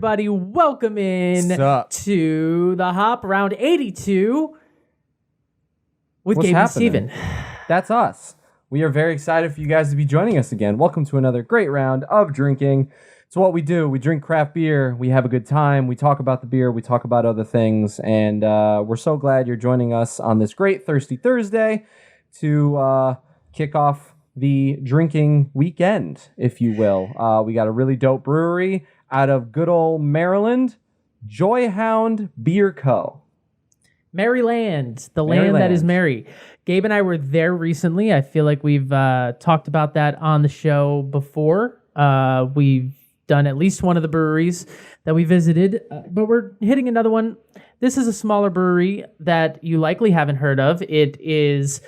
everybody. Welcome in to the Hop Round 82 with Gabe and Steven. That's us. We are very excited for you guys to be joining us again. Welcome to another great round of drinking. It's what we do. We drink craft beer. We have a good time. We talk about the beer. We talk about other things. And we're so glad you're joining us on this great Thirsty Thursday to kick off the drinking weekend, if you will. We got a really dope brewery out of good old Maryland, Joyhound Beer Co. Maryland, the land that is merry. Gabe and I were there recently. I feel like we've talked about that on the show before. We've done at least one of the breweries that we visited, but we're hitting another one. This is a smaller brewery that you likely haven't heard of. It is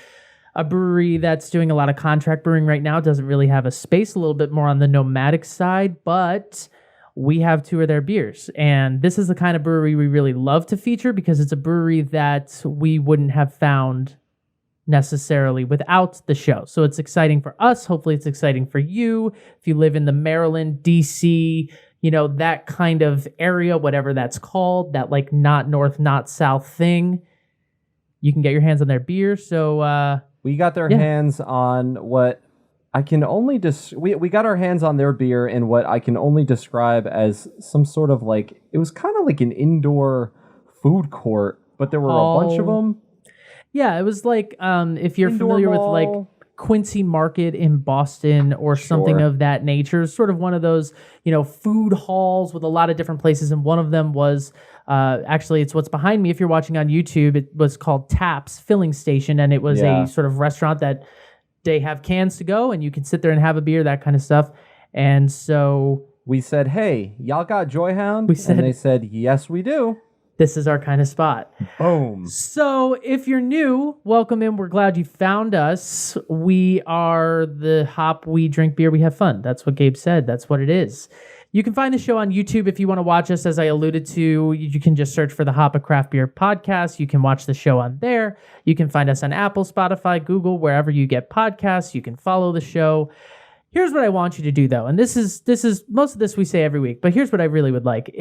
a brewery that's doing a lot of contract brewing right now. It doesn't really have a space, a little bit more on the nomadic side, but we have two of their beers. And this is the kind of brewery we really love to feature because it's a brewery that we wouldn't have found necessarily without the show. So it's exciting for us. Hopefully it's exciting for you. If you live in the Maryland, DC, you know, that kind of area, whatever that's called, that like not north, not south thing, you can get your hands on their beer. So we got their hands on what I can only we got our hands on their beer in what I can only describe as some sort of like, it was kind of like an indoor food court, but there were a bunch of them. Yeah, it was like if you're Indoor familiar mall. with like Quincy Market in Boston or something of that nature, sort of one of those, you know, food halls with a lot of different places. And one of them was actually, it's what's behind me. If you're watching on YouTube, it was called Taps Filling Station, and it was a sort of restaurant that they have cans to go, and you can sit there and have a beer, that kind of stuff. And so we said, "Hey, y'all got Joyhound?" And they said, "Yes, we do." This is our kind of spot. Boom. So if you're new, welcome in. We're glad you found us. We are the Hop We Drink Beer, We Have Fun. That's what Gabe said. That's what it is. You can find the show on YouTube if you want to watch us. As I alluded to, you can just search for the Hop a Craft Beer podcast. You can watch the show on there. You can find us on Apple, Spotify, Google, wherever you get podcasts. You can follow the show. Here's what I want you to do, though. And this is most of this we say every week, but here's what I really would like.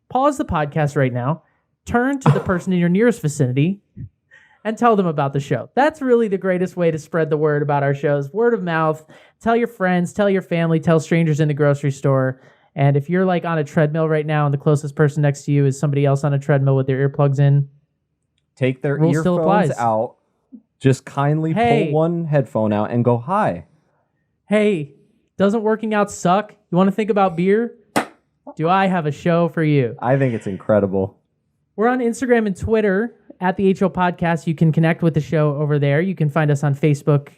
Pause the podcast right now, turn to the person in your nearest vicinity, and tell them about the show. That's really the greatest way to spread the word about our shows. Word of mouth. Tell your friends, tell your family, tell strangers in the grocery store. And if you're like on a treadmill right now and the closest person next to you is somebody else on a treadmill with their earplugs in, take their earphones out, just kindly pull one headphone out and go, "Hi. Hey, doesn't working out suck? You want to think about beer? Do I have a show for you?" I think it's incredible. We're on Instagram and Twitter at the HO Podcast. You can connect with the show over there. You can find us on Facebook,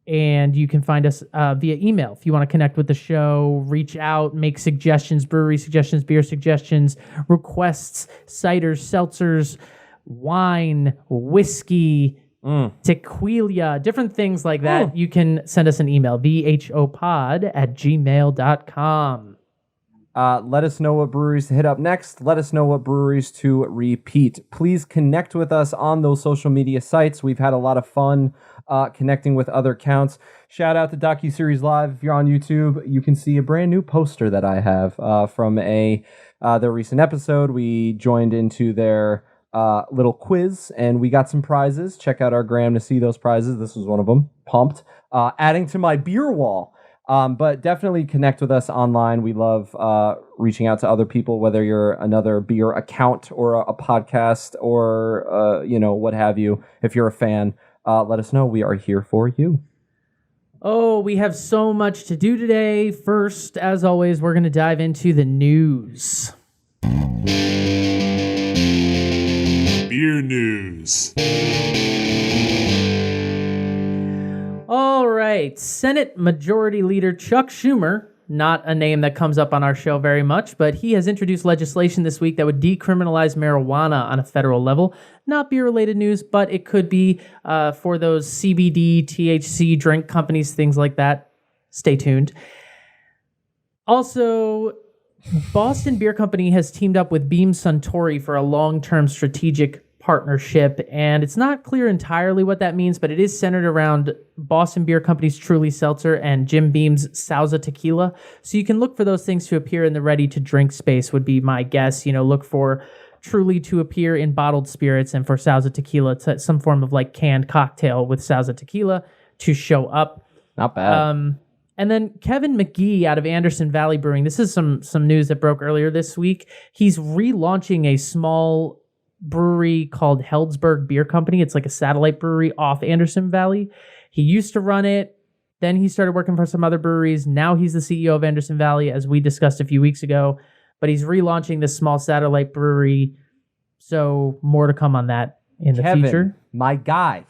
and you can find us via email. If you want to connect with the show, reach out, make suggestions, brewery suggestions, beer suggestions, requests, ciders, seltzers, wine, whiskey, tequila, different things like that. You can send us an email, thopod@gmail.com. Let us know what breweries to hit up next. Let us know what breweries to repeat. Please connect with us on those social media sites. We've had a lot of fun connecting with other accounts. Shout out to DocuSeries Live. If you're on YouTube, you can see a brand new poster that I have from their recent episode. We joined into their little quiz, and we got some prizes. Check out our gram to see those prizes. This was one of them. Pumped. Adding to my beer wall. But definitely connect with us online. We love reaching out to other people, whether you're another beer account or a podcast or, what have you. If you're a fan, let us know. We are here for you. Oh, we have so much to do today. First, as always, we're going to dive into the news. Beer news. All right, Senate Majority Leader Chuck Schumer, not a name that comes up on our show very much, but he has introduced legislation this week that would decriminalize marijuana on a federal level. Not beer-related news, but it could be for those CBD, THC drink companies, things like that. Stay tuned. Also, Boston Beer Company has teamed up with Beam Suntory for a long-term strategic partnership, and it's not clear entirely what that means, but it is centered around Boston Beer Company's Truly Seltzer and Jim Beam's Sauza Tequila. So you can look for those things to appear in the ready-to-drink space would be my guess. Look for Truly to appear in bottled spirits and for Sauza Tequila to some form of like canned cocktail with Sauza Tequila to show up. Not bad. And then Kevin McGee out of Anderson Valley Brewing. This is some news that broke earlier this week. He's relaunching a small brewery called Heldsburg Beer Company. It's like a satellite brewery off Anderson Valley. He used to run it. Then he started working for some other breweries. Now he's the CEO of Anderson Valley, as we discussed a few weeks ago. But he's relaunching this small satellite brewery. So more to come on that in the future. My guy.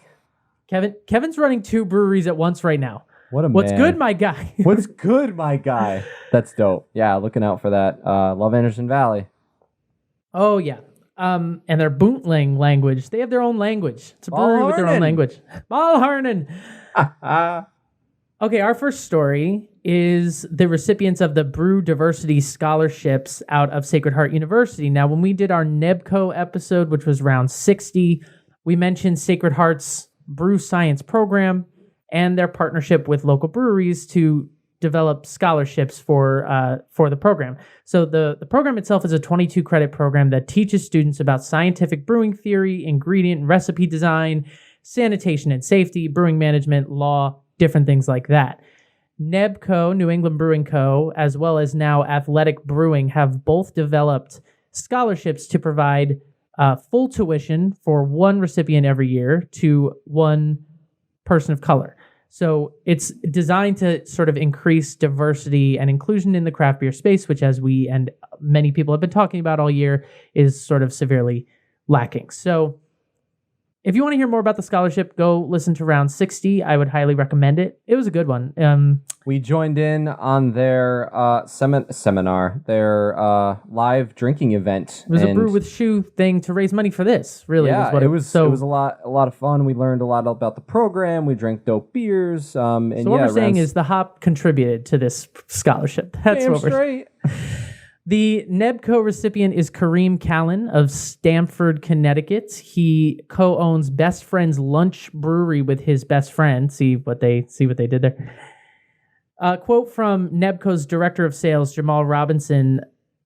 Kevin's running 2 breweries at once right now. What a What's man. good, my guy? What's good, my guy? That's dope. Yeah, looking out for that. Love Anderson Valley. Oh, yeah. And their Bootling language. They have their own language. It's a brewery with their own language. Balharnen. Okay, our first story is the recipients of the Brew Diversity Scholarships out of Sacred Heart University. Now, when we did our NEBCO episode, which was round 60, we mentioned Sacred Heart's Brew Science program and their partnership with local breweries to develop scholarships for the program. So the program itself is a 22-credit program that teaches students about scientific brewing theory, ingredient and recipe design, sanitation and safety, brewing management, law, different things like that. NEBCO, New England Brewing Co., as well as now Athletic Brewing, have both developed scholarships to provide full tuition for one recipient every year to one person of color. So it's designed to sort of increase diversity and inclusion in the craft beer space, which, as we and many people have been talking about all year, is sort of severely lacking. So if you want to hear more about the scholarship, go listen to round 60. I would highly recommend it. It was a good one. We joined in on their seminar, their live drinking event. It was a brew with shoe thing to raise money for this. Really, yeah, it was. It was a lot of fun. We learned a lot about the program. We drank dope beers. So what we're saying is the hop contributed to this scholarship. That's what we're straight. The NEBCO recipient is Kareem Callan of Stamford, Connecticut. He co-owns Best Friends Lunch Brewery with his best friend. See what they did there. Quote from NEBCO's Director of Sales, Jamal Robinson,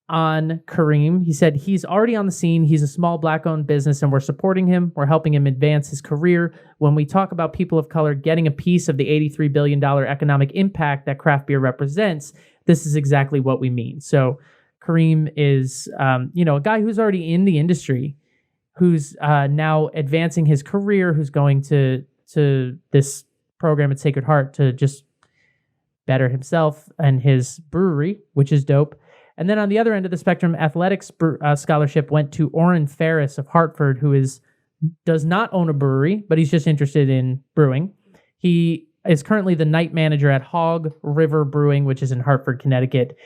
on Kareem. He said, he's already on the scene. He's a small Black-owned business, and we're supporting him. We're helping him advance his career. When we talk about people of color getting a piece of the $83 billion economic impact that craft beer represents, this is exactly what we mean. So Kareem is, a guy who's already in the industry, who's now advancing his career, who's going to this program at Sacred Heart to just better himself and his brewery, which is dope. And then on the other end of the spectrum, athletics scholarship went to Orrin Ferris of Hartford, who does not own a brewery, but he's just interested in brewing. He is currently the night manager at Hog River Brewing, which is in Hartford, Connecticut.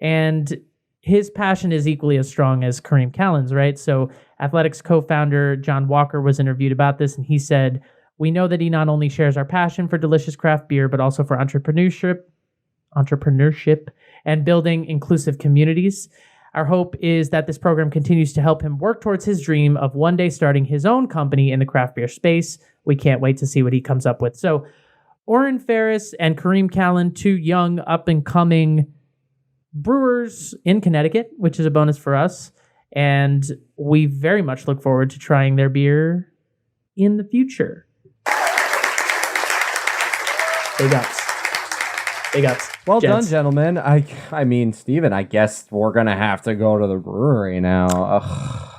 And his passion is equally as strong as Kareem Callan's, right? So athletics co-founder John Walker was interviewed about this, and he said, we know that he not only shares our passion for delicious craft beer, but also for entrepreneurship and building inclusive communities. Our hope is that this program continues to help him work towards his dream of one day starting his own company in the craft beer space. We can't wait to see what he comes up with. So Orrin Ferris and Kareem Callan, 2 young, up-and-coming brewers in Connecticut, which is a bonus for us. And we very much look forward to trying their beer in the future. Big ups. Big ups. Well Gents. done, gentlemen. I mean, Steven, I guess we're gonna have to go to the brewery now. Ugh.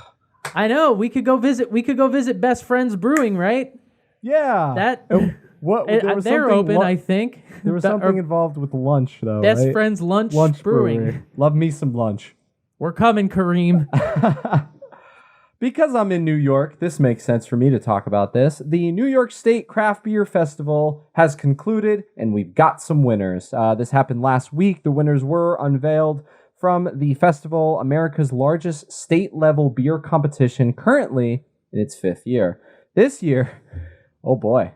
I know. We could go visit Best Friends Brewing, right? Yeah. They're open, I think. There was something involved with lunch, though. Best right? Friends Lunch Brewing. Brewery. Love me some lunch. We're coming, Kareem. Because I'm in New York, this makes sense for me to talk about this. The New York State Craft Beer Festival has concluded, and we've got some winners. This happened last week. The winners were unveiled from the festival, America's largest state-level beer competition, currently in its 5th year. This year, oh boy,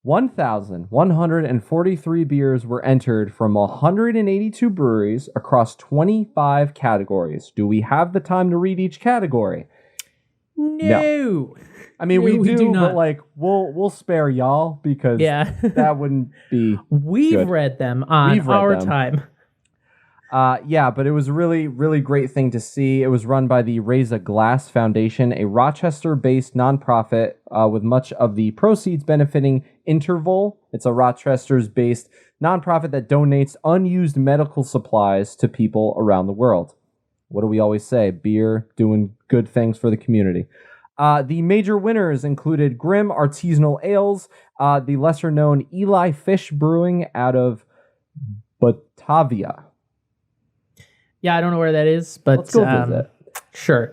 1,143 beers were entered from 182 breweries across 25 categories. Do we have the time to read each category? No. I mean, No, we do, not. but like we'll spare y'all because that wouldn't be. We've good. read them on our time. Yeah, but it was a really, really great thing to see. It was run by the Raise a Glass Foundation, a Rochester-based nonprofit with much of the proceeds benefiting Interval. It's a Rochester's-based nonprofit that donates unused medical supplies to people around the world. What do we always say? Beer doing good things for the community. The major winners included Grimm Artisanal Ales, the lesser-known Eli Fish Brewing out of Batavia. Yeah, I don't know where that is, but let's go visit. Sure.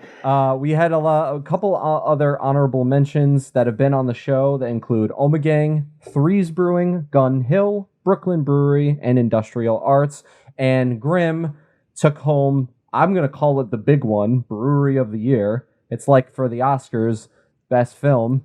We had a couple other honorable mentions that have been on the show that include Omegang, Threes Brewing, Gun Hill, Brooklyn Brewery, and Industrial Arts. And Grimm took home, I'm going to call it the big one, Brewery of the Year. It's like for the Oscars, best film.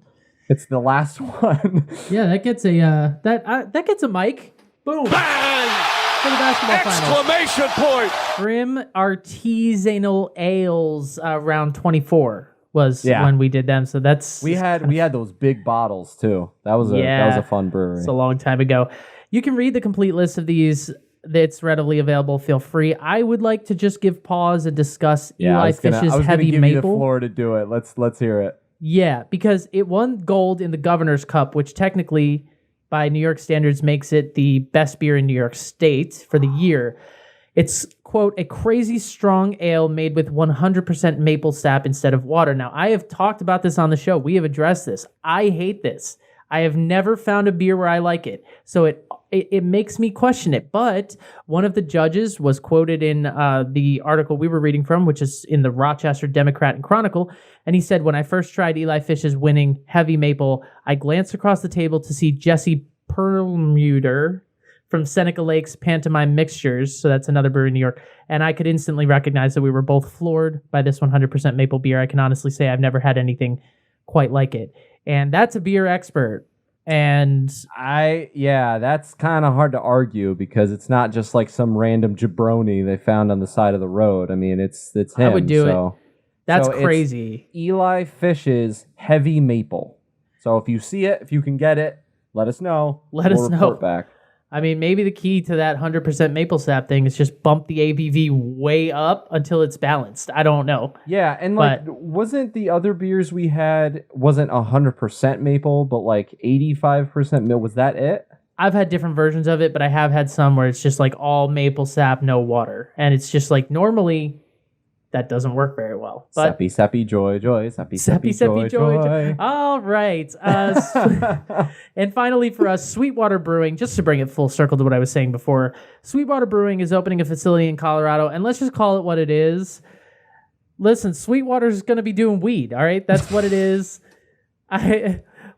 It's the last one. Yeah, that gets a that gets a mic. Boom. Bang! For the basketball Exclamation point! Grimm Artisanal Ales, round 24 was when we did them. So that's we had those big bottles too. That was a fun brewery. It's a long time ago. You can read the complete list of these. It's readily available. Feel free. I would like to just give pause and discuss Eli Fish's Heavy give Maple. You the floor to do it. Let's hear it. Yeah, because it won gold in the Governor's Cup, which technically, by New York standards, makes it the best beer in New York State for the year. It's, quote, a crazy strong ale made with 100% maple sap instead of water. Now, I have talked about this on the show. We have addressed this. I hate this. I have never found a beer where I like it. So it makes me question it. But one of the judges was quoted in the article we were reading from, which is in the Rochester Democrat and Chronicle. And he said, when I first tried Eli Fish's winning Heavy Maple, I glanced across the table to see Jesse Perlmutter from Seneca Lake's Pantomime Mixtures. So that's another brewery in New York. And I could instantly recognize that we were both floored by this 100% maple beer. I can honestly say I've never had anything quite like it. And that's a beer expert. And that's kind of hard to argue because it's not just like some random jabroni they found on the side of the road. I mean, it's him. I would do it. That's crazy. Eli Fish's Heavy Maple. So if you see it, if you can get it, let us know. Let us know. Report back. I mean, maybe the key to that 100% maple sap thing is just bump the ABV way up until it's balanced. I don't know. Yeah, and wasn't the other beers we had, wasn't 100% maple, but like 85% maple? Was that it? I've had different versions of it, but I have had some where it's just like all maple sap, no water. And it's just like normally that doesn't work very well. But sappy, joy, sappy, joy. All right. And finally for us, Sweetwater Brewing, just to bring it full circle to what I was saying before, Sweetwater Brewing is opening a facility in Colorado, and let's just call it what it is. Listen, Sweetwater's going to be doing weed, all right? That's what it is.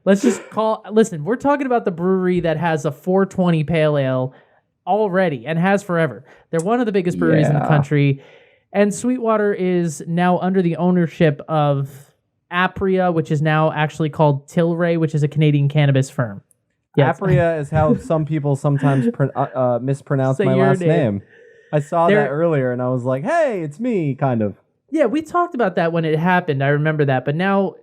Listen, we're talking about the brewery that has a 420 pale ale already and has forever. They're one of the biggest breweries in the country. And Sweetwater is now under the ownership of Apria, which is now actually called Tilray, which is a Canadian cannabis firm. Yes. Apria is how some people sometimes mispronounce my last name. I saw that earlier, and I was like, hey, it's me, kind of. Yeah, we talked about that when it happened. I remember that. But now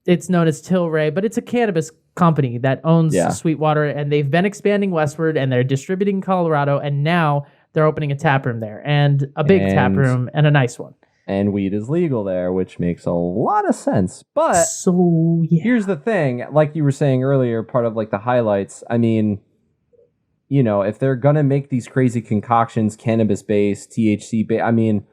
it's known as Tilray, but it's a cannabis company that owns Sweetwater, and they've been expanding westward, and they're distributing in Colorado, and now they're opening a tap room there, and a big tap room, and a nice one. And weed is legal there, which makes a lot of sense. But here's the thing, like you were saying earlier, part of like the highlights, I mean, you know, if they're going to make these crazy concoctions, cannabis-based, THC-based, I mean,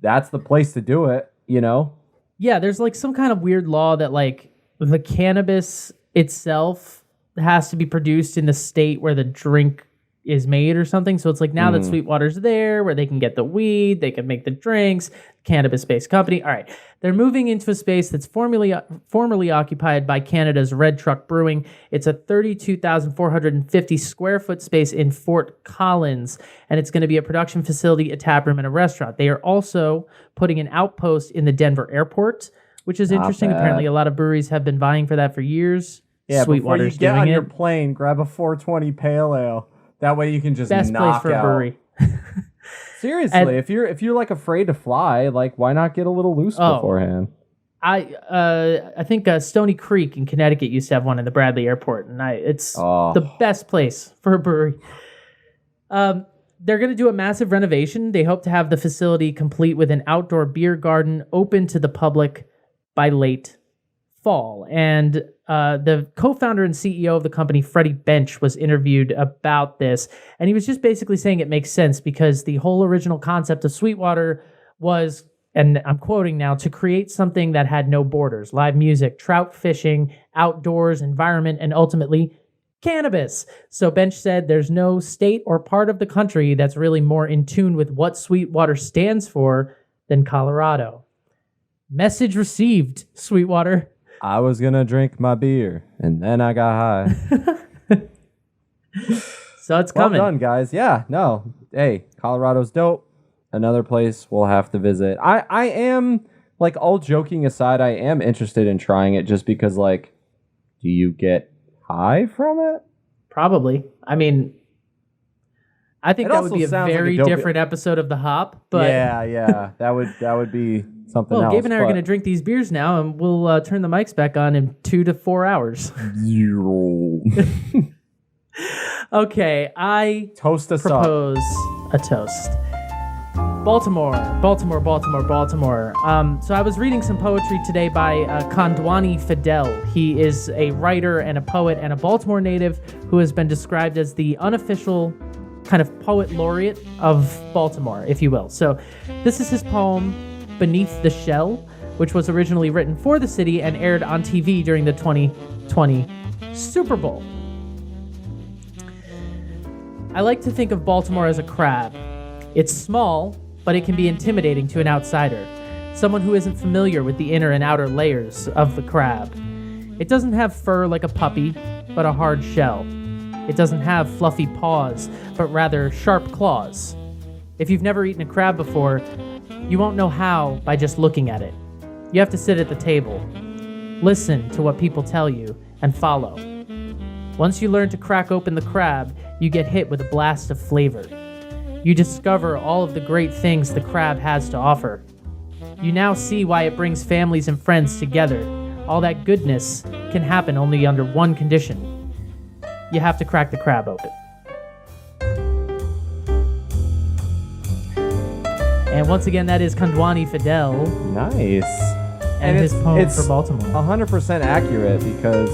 that's the place to do it, you know? Yeah, there's like some kind of weird law that like the cannabis itself has to be produced in the state where the drink is made or something. So it's like now that Sweetwater's there where they can get the weed, they can make the drinks, cannabis-based company. All right. They're moving into a space that's formerly occupied by Canada's Red Truck Brewing. It's a 32,450 square foot space in Fort Collins, and it's going to be a production facility, a tap room, and a restaurant. They are also putting an outpost in the Denver airport, which is interesting. Apparently a lot of breweries have been vying for that for years. Yeah, Sweetwater's before you get on your plane, grab a 420 pale ale. That way you can just best knock place for out. a brewery. Seriously, if you're like afraid to fly, like why not get a little loose beforehand? I think Stony Creek in Connecticut used to have one in the Bradley Airport, and it's the best place for a brewery. They're going to do a massive renovation. They hope to have the facility complete with an outdoor beer garden open to the public by late fall. And the co-founder and CEO of the company, Freddie Bench, was interviewed about this. And he was just basically saying it makes sense because the whole original concept of Sweetwater was, and I'm quoting now, to create something that had no borders: live music, trout fishing, outdoors, environment, and ultimately cannabis. So Bench said there's no state or part of the country that's really more in tune with what Sweetwater stands for than Colorado. Message received, Sweetwater. I was going to drink my beer, and then I got high. So it's coming. Well done, guys. Yeah, no. Hey, Colorado's dope. Another place we'll have to visit. I am, like, all joking aside, I am interested in trying it just because, like, do you get high from it? Probably. I mean, I think that would be a very different episode of The Hop. But yeah, that would be something else. Well, Gabe and I are going to drink these beers now, and we'll turn the mics back on in 2 to 4 hours. Okay, I propose a toast. Baltimore. So I was reading some poetry today by Kondwani Fidel. He is a writer and a poet and a Baltimore native who has been described as the unofficial kind of poet laureate of Baltimore, if you will. So this is his poem, Beneath the Shell, which was originally written for the city and aired on TV during the 2020 Super Bowl. I like to think of Baltimore as a crab. It's small, but it can be intimidating to an outsider, someone who isn't familiar with the inner and outer layers of the crab. It doesn't have fur like a puppy, but a hard shell. It doesn't have fluffy paws, but rather sharp claws. If you've never eaten a crab before, you won't know how by just looking at it. You have to sit at the table, listen to what people tell you, and follow. Once you learn to crack open the crab, you get hit with a blast of flavor. You discover all of the great things the crab has to offer. You now see why it brings families and friends together. All that goodness can happen only under one condition. You have to crack the crab open. And once again, that is Kondwani Fidel. Nice. And his poem for Baltimore. 100% accurate because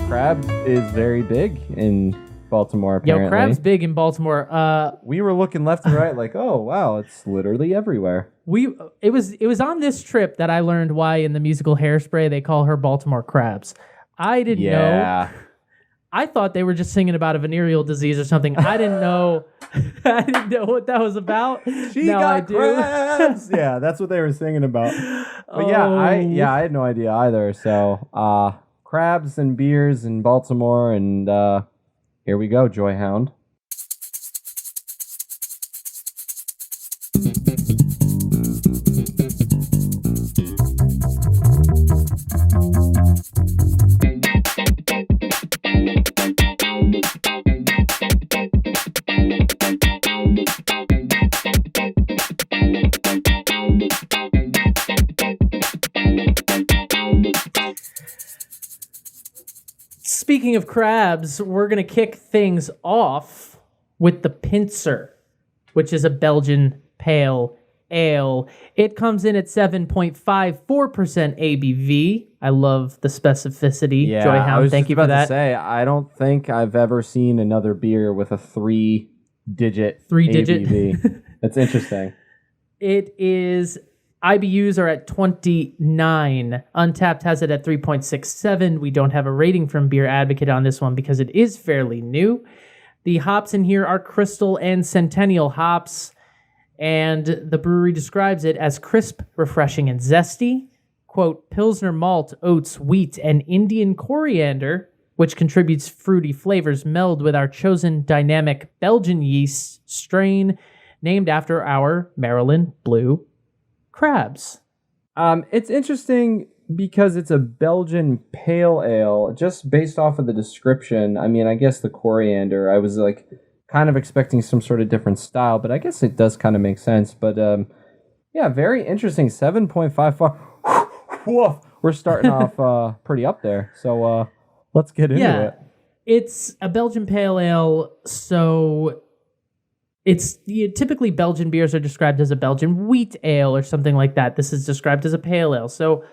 crab is very big in Baltimore, apparently. Yo, crab's big in Baltimore. We were looking left and right like, oh, wow, it's literally everywhere. It was on this trip that I learned why in the musical Hairspray they call her Baltimore Crabs. I didn't know. I thought they were just singing about a venereal disease or something. I didn't know. I didn't know what that was about. She got crabs. Yeah, that's what they were singing about. But I had no idea either. So crabs and beers in Baltimore, and here we go, Joyhound. Speaking of crabs, we're going to kick things off with the Pincer, which is a Belgian pale ale. It comes in at 7.54% ABV. I love the specificity. Yeah, Joyhound, thank you for that. To say, I don't think I've ever seen another beer with a three-digit ABV. That's interesting. It is... IBUs are at 29. Untapped has it at 3.67. We don't have a rating from Beer Advocate on this one because it is fairly new. The hops in here are Crystal and Centennial hops, and the brewery describes it as crisp, refreshing, and zesty. Quote, Pilsner malt, oats, wheat, and Indian coriander, which contributes fruity flavors, meld with our chosen dynamic Belgian yeast strain named after our Maryland Blue crabs. It's interesting because it's a Belgian pale ale, just based off of the description. I mean, I guess the coriander, I was like kind of expecting some sort of different style, but I guess it does kind of make sense. But yeah, very interesting. 7.54. Woof. We're starting off pretty up there. So let's get into it. It's a Belgian pale ale, so typically Belgian beers are described as a Belgian wheat ale or something like that. This is described as a pale ale. So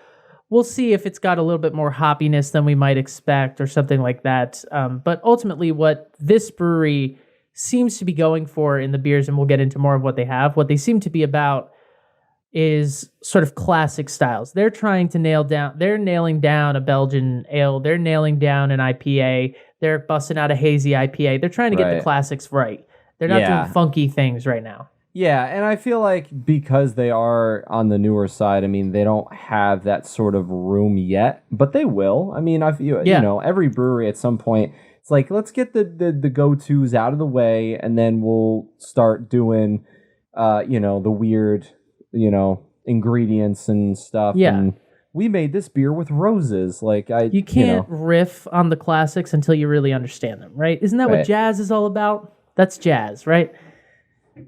we'll see if it's got a little bit more hoppiness than we might expect or something like that. But ultimately what this brewery seems to be going for in the beers, and we'll get into more of what they have, what they seem to be about is sort of classic styles. They're nailing down a Belgian ale. They're nailing down an IPA. They're busting out a hazy IPA. They're trying to get the classics right. They're not doing funky things right now. Yeah, and I feel like because they are on the newer side, I mean, they don't have that sort of room yet, but they will. I mean, you know, every brewery at some point, it's like, let's get the go-tos out of the way, and then we'll start doing, you know, the weird, you know, ingredients and stuff. Yeah. And we made this beer with roses. Like you can't riff on the classics until you really understand them, right? Isn't that what jazz is all about? That's jazz, right?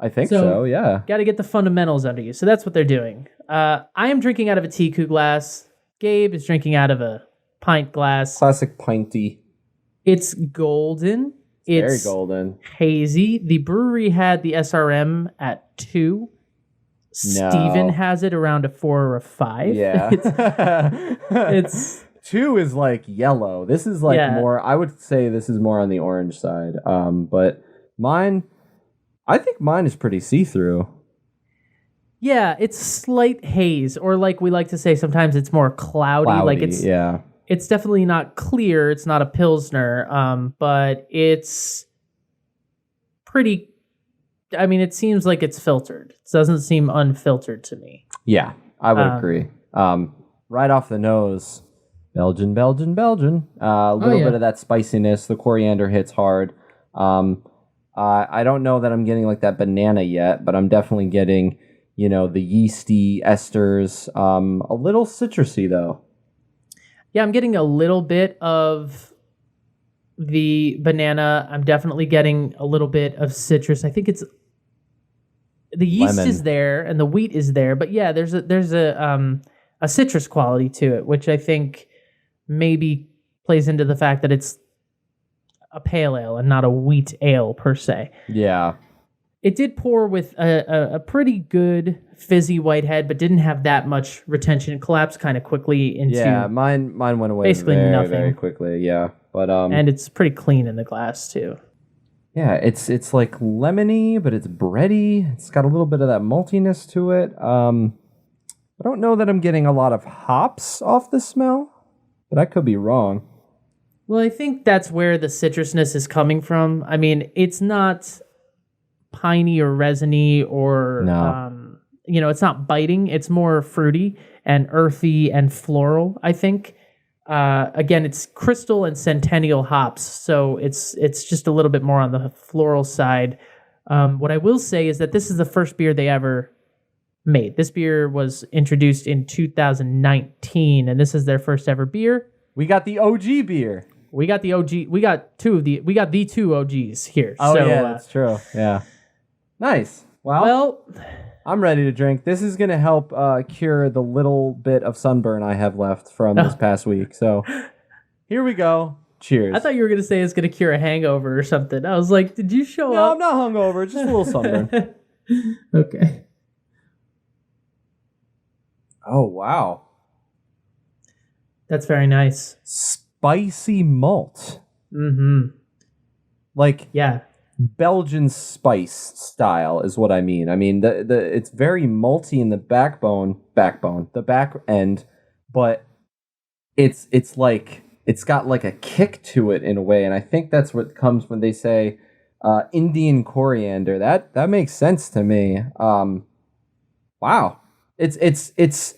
I think so, yeah. Got to get the fundamentals under you. So that's what they're doing. I am drinking out of a Tiku glass. Gabe is drinking out of a pint glass. Classic pinty. It's golden. It's very golden. Hazy. The brewery had the SRM at 2. No. Steven has it around a 4 or a 5. Yeah. it's 2 is like yellow. This is like more, I would say this is more on the orange side. But I think mine is pretty see-through. Yeah, it's slight haze, or like we like to say sometimes it's more cloudy. Like it's definitely not clear. It's not a Pilsner, but it's pretty. I mean, it seems like it's filtered. It doesn't seem unfiltered to me. Yeah, I would agree. Right off the nose, Belgian. A little bit of that spiciness. The coriander hits hard. I don't know that I'm getting like that banana yet, but I'm definitely getting, you know, the yeasty esters. A little citrusy though. Yeah, I'm getting a little bit of the banana. I'm definitely getting a little bit of citrus. I think it's the yeast is there and the wheat is there, but yeah, there's a citrus quality to it, which I think maybe plays into the fact that it's a pale ale and not a wheat ale per se. Yeah. It did pour with a pretty good fizzy white head, but didn't have that much retention. It collapsed kind of quickly into mine went away basically very, nothing. very quickly. Yeah, but and it's pretty clean in the glass too. Yeah, it's like lemony, but it's bready. It's got a little bit of that maltiness to it. I don't know that I'm getting a lot of hops off the smell, but I could be wrong. Well, I think that's where the citrusness is coming from. I mean, it's not piney or resiny or, you know, it's not biting. It's more fruity and earthy and floral, I think. Again, it's crystal and centennial hops, so it's just a little bit more on the floral side. What I will say is that this is the first beer they ever made. This beer was introduced in 2019, and this is their first ever beer. We got the OG beer. We got the OG. We got the two OGs here. Oh, so, yeah, that's true. Yeah. Nice. Well, I'm ready to drink. This is going to help cure the little bit of sunburn I have left from this past week. So here we go. Cheers. I thought you were going to say it's going to cure a hangover or something. I was like, did you show up? No, I'm not hungover. Just a little sunburn. Okay. Oh, wow. That's very nice. Spicy malt. Mm-hmm. Like, yeah. Belgian spice style is what I mean. I mean, the it's very malty in the back end, but it's like it's got like a kick to it in a way, and I think that's what comes when they say Indian coriander. That makes sense to me. Wow, it's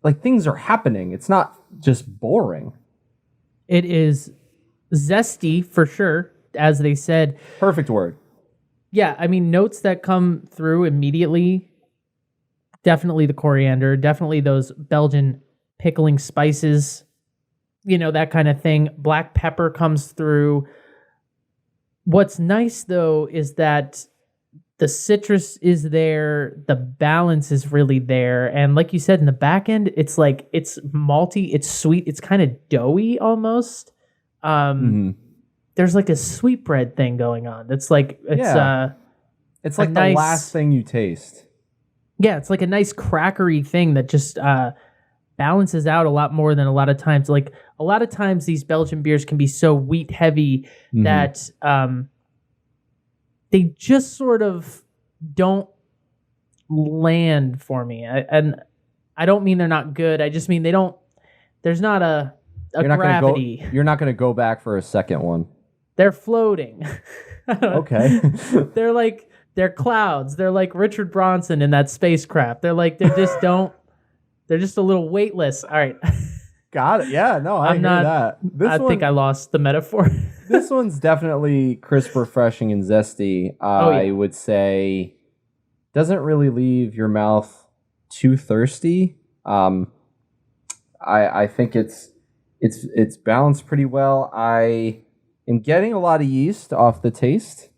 like things are happening. It's not just boring. It is zesty for sure. As they said. Perfect word. Yeah, I mean, notes that come through immediately, definitely the coriander, definitely those Belgian pickling spices, you know, that kind of thing. Black pepper comes through. What's nice, though, is that the citrus is there, the balance is really there, and like you said, in the back end, it's like it's malty, it's sweet, it's kind of doughy almost. There's like a sweetbread thing going on. It's like it's like the last thing you taste. Yeah, it's like a nice crackery thing that just balances out a lot more than a lot of times. Like a lot of times, these Belgian beers can be so wheat heavy that they just sort of don't land for me. And I don't mean they're not good. I just mean they don't. There's not a gravity. You're not going to go back for a second one. They're floating. Okay. They're clouds. They're like Richard Branson in that spacecraft. They're just a little weightless. All right. Got it. Yeah, no, I hear that. I think I lost the metaphor. This one's definitely crisp, refreshing, and zesty. I would say doesn't really leave your mouth too thirsty. I think it's balanced pretty well. I am getting a lot of yeast off the taste,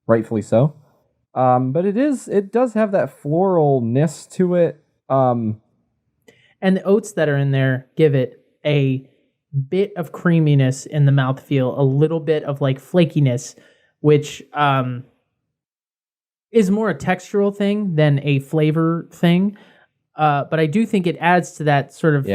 rightfully so. But it does have that floralness to it. And the oats that are in there give it a bit of creaminess in the mouthfeel, a little bit of like flakiness, which is more a textural thing than a flavor thing. But I do think it adds to that sort of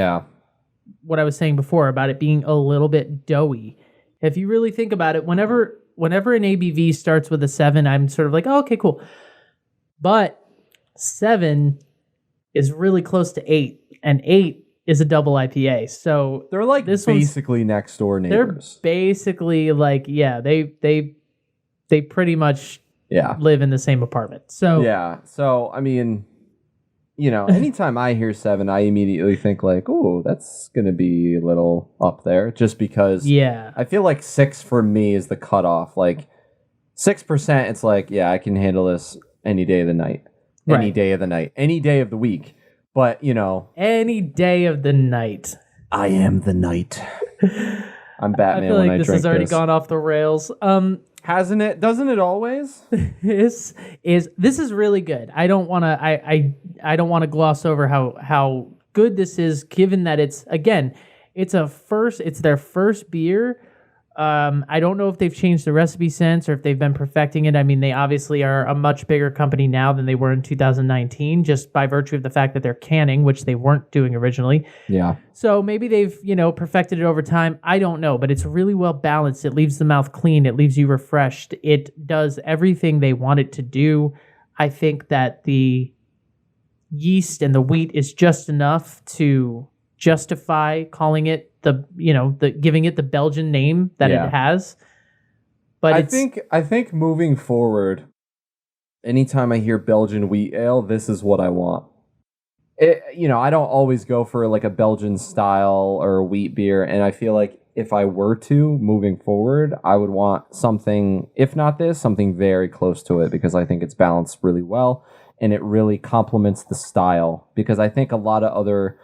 what I was saying before about it being a little bit doughy. If you really think about it, whenever an ABV starts with a 7, I'm sort of like, oh, okay, cool. But 7 is really close to 8. And 8 is a double IPA. So they're like basically next door neighbors. They're basically like, they pretty much live in the same apartment. So So I mean, anytime I hear 7, I immediately think like, oh, that's gonna be a little up there, just because I feel like 6 for me is the cutoff. Like 6%, it's like, I can handle this any day of the night. Any day of the night. Any day of the week. But, any day of the night. I am the night. I'm Batman. I feel like this has already gone off the rails. Hasn't it? Doesn't it always? This is really good. I don't want to I don't want to gloss over how good this is, given that it's their first beer. I don't know if they've changed the recipe since or if they've been perfecting it. I mean, they obviously are a much bigger company now than they were in 2019, just by virtue of the fact that they're canning, which they weren't doing originally. Yeah. So maybe they've, perfected it over time. I don't know, but it's really well balanced. It leaves the mouth clean. It leaves you refreshed. It does everything they want it to do. I think that the yeast and the wheat is just enough to justify calling it giving it the Belgian name that it has. But I think moving forward, anytime I hear Belgian wheat ale, this is what I want. I don't always go for like a Belgian style or wheat beer, and I feel like if I were to moving forward, I would want something, if not this, something very close to it, because I think it's balanced really well and it really complements the style. Because I think a lot of other,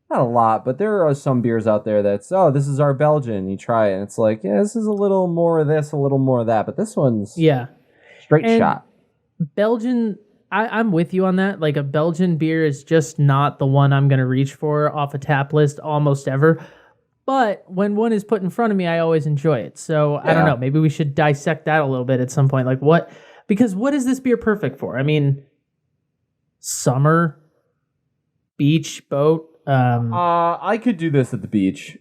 not a lot, but there are some beers out there that's, this is our Belgian. You try it, and it's like, this is a little more of this, a little more of that. But this one's straight shot. Belgian, I'm with you on that. Like, a Belgian beer is just not the one I'm going to reach for off a tap list almost ever. But when one is put in front of me, I always enjoy it. So, I don't know. Maybe we should dissect that a little bit at some point. Like, what is this beer perfect for? I mean, summer, beach, boat. I could do this at the beach.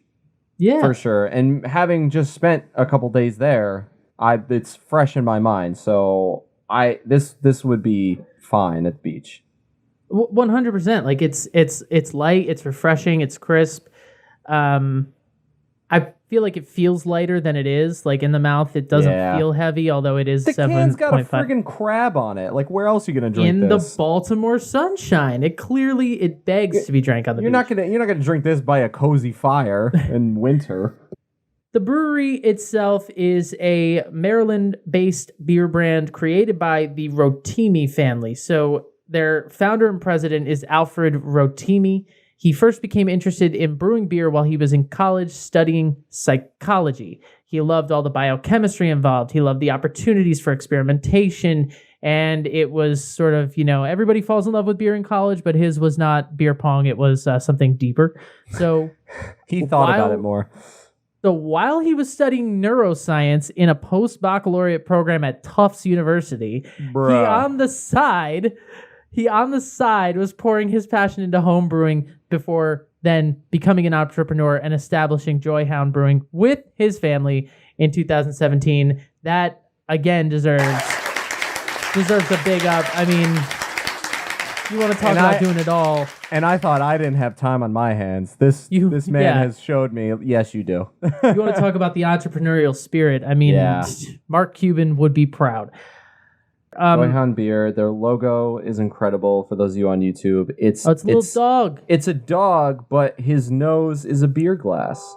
Yeah. For sure. And having just spent a couple days there, it's fresh in my mind. So this would be fine at the beach. 100%. Like it's light, it's refreshing, it's crisp. I feel like it feels lighter than it is. Like in the mouth, it doesn't feel heavy, although it is 7.5. The can's got a friggin' crab on it. Like, where else are you gonna drink this? In the Baltimore sunshine, it begs to be drank on the beach. You're not gonna drink this by a cozy fire in winter. The brewery itself is a Maryland-based beer brand created by the Rotimi family. So their founder and president is Alfred Rotimi. He first became interested in brewing beer while he was in college studying psychology. He loved all the biochemistry involved. He loved the opportunities for experimentation And it was sort of, everybody falls in love with beer in college, but his was not beer pong. It was something deeper. So he thought about it more. So while he was studying neuroscience in a post-baccalaureate program at Tufts University, he on the side was pouring his passion into home brewing before then becoming an entrepreneur and establishing Joyhound Brewing with his family in 2017. That, again, deserves a big up. I mean, you want to talk about doing it all. And I thought I didn't have time on my hands. This man has showed me, yes, you do. You want to talk about the entrepreneurial spirit. I mean, Mark Cuban would be proud. Joyhound Beer, their logo is incredible for those of you on YouTube. It's a little dog. It's a dog, but his nose is a beer glass.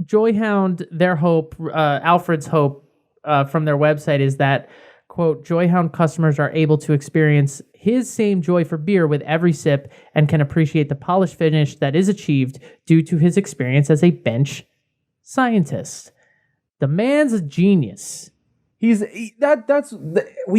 Joyhound, their hope, Alfred's hope from their website is that, quote, Joyhound customers are able to experience his same joy for beer with every sip and can appreciate the polished finish that is achieved due to his experience as a bench scientist. The man's a genius. We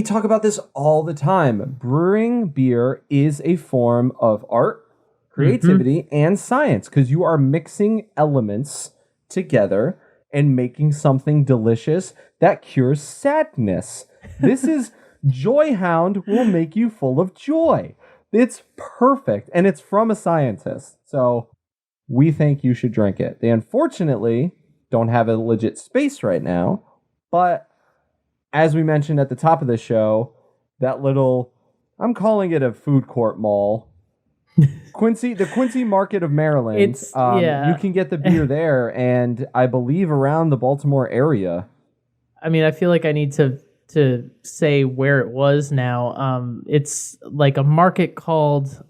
talk about this all the time. Brewing beer is a form of art, creativity, and science because you are mixing elements together and making something delicious that cures sadness. This is Joyhound will make you full of joy. It's perfect, and it's from a scientist. So we think you should drink it. They unfortunately don't have a legit space right now, but as we mentioned at the top of the show, that little, I'm calling it a food court mall, the Quincy Market of Maryland. You can get the beer there, and I believe around the Baltimore area. I mean, I feel like I need to say where it was now. It's like a market called,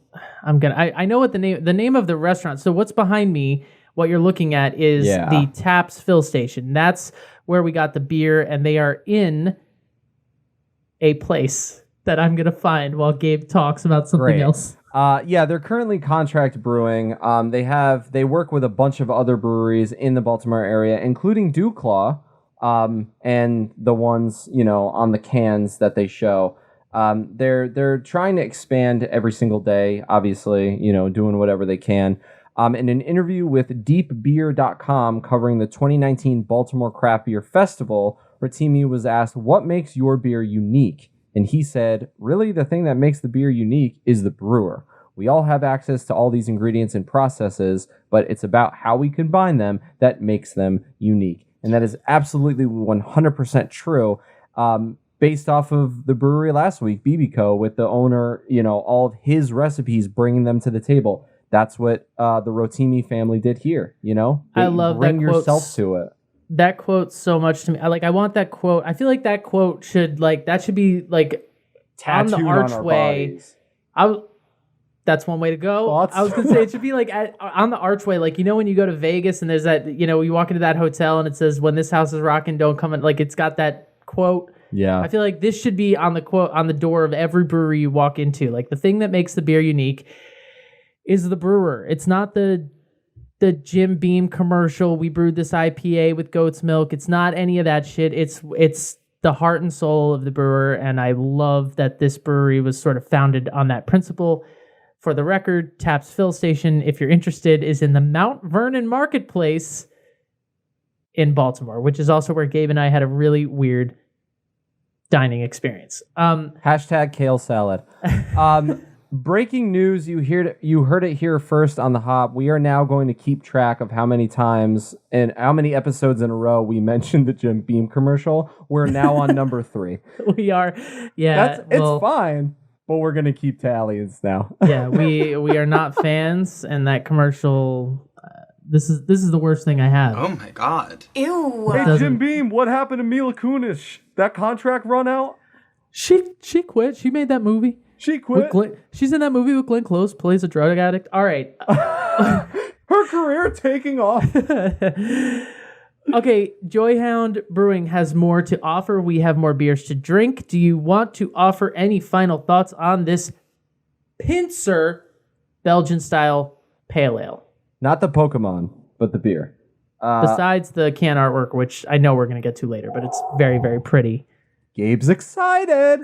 I know what the name of the restaurant. So what's behind me, what you're looking at is the Taps fill station. That's where we got the beer, and they are in a place that I'm going to find while Gabe talks about something else. They're currently contract brewing. They work with a bunch of other breweries in the Baltimore area, including Dewclaw, and the ones, on the cans that they show. They're trying to expand every single day, obviously, doing whatever they can. In an interview with deepbeer.com covering the 2019 Baltimore Craft Beer Festival, Rotimi was asked, what makes your beer unique? And he said, really, the thing that makes the beer unique is the brewer. We all have access to all these ingredients and processes, but it's about how we combine them that makes them unique. And that is absolutely 100% true. Based off of the brewery last week, BB Co, with the owner, all of his recipes, bringing them to the table. That's what the Rotimi family did here, I love bring that yourself to it. That quote so much to me. I want that quote. I feel like that quote should be tattooed on the archway. That's one way to go. Thoughts? I was gonna say it should be on the archway, when you go to Vegas and there's that, you walk into that hotel and it says, "When this house is rocking, don't come in." It's got that quote. Yeah. I feel like this should be on the quote on the door of every brewery you walk into. The thing that makes the beer unique is the brewer. It's not the Jim Beam commercial. We brewed this IPA with goat's milk. It's not any of that shit. It's the heart and soul of the brewer, and I love that this brewery was sort of founded on that principle. For the record, Taps Fill Station, if you're interested, is in the Mount Vernon Marketplace in Baltimore, which is also where Gabe and I had a really weird dining experience. Hashtag kale salad. Breaking news, you heard it here first on the Hop. We are now going to keep track of how many times and how many episodes in a row we mentioned the Jim Beam commercial. We're now on number 3. We are. Yeah. It's fine, but we're going to keep tallies now. Yeah, we are not fans, and that commercial, this is the worst thing I have. Oh my God. Ew. Hey, Jim Beam, what happened to Mila Kunis? That contract run out? She quit. She made that movie. She quit? She's in that movie with Glenn Close, plays a drug addict. All right. Her career taking off. Okay, Joyhound Brewing has more to offer. We have more beers to drink. Do you want to offer any final thoughts on this Pincer Belgian-style pale ale? Not the Pokemon, but the beer. Besides the can artwork, which I know we're going to get to later, but it's very, very pretty. Gabe's excited.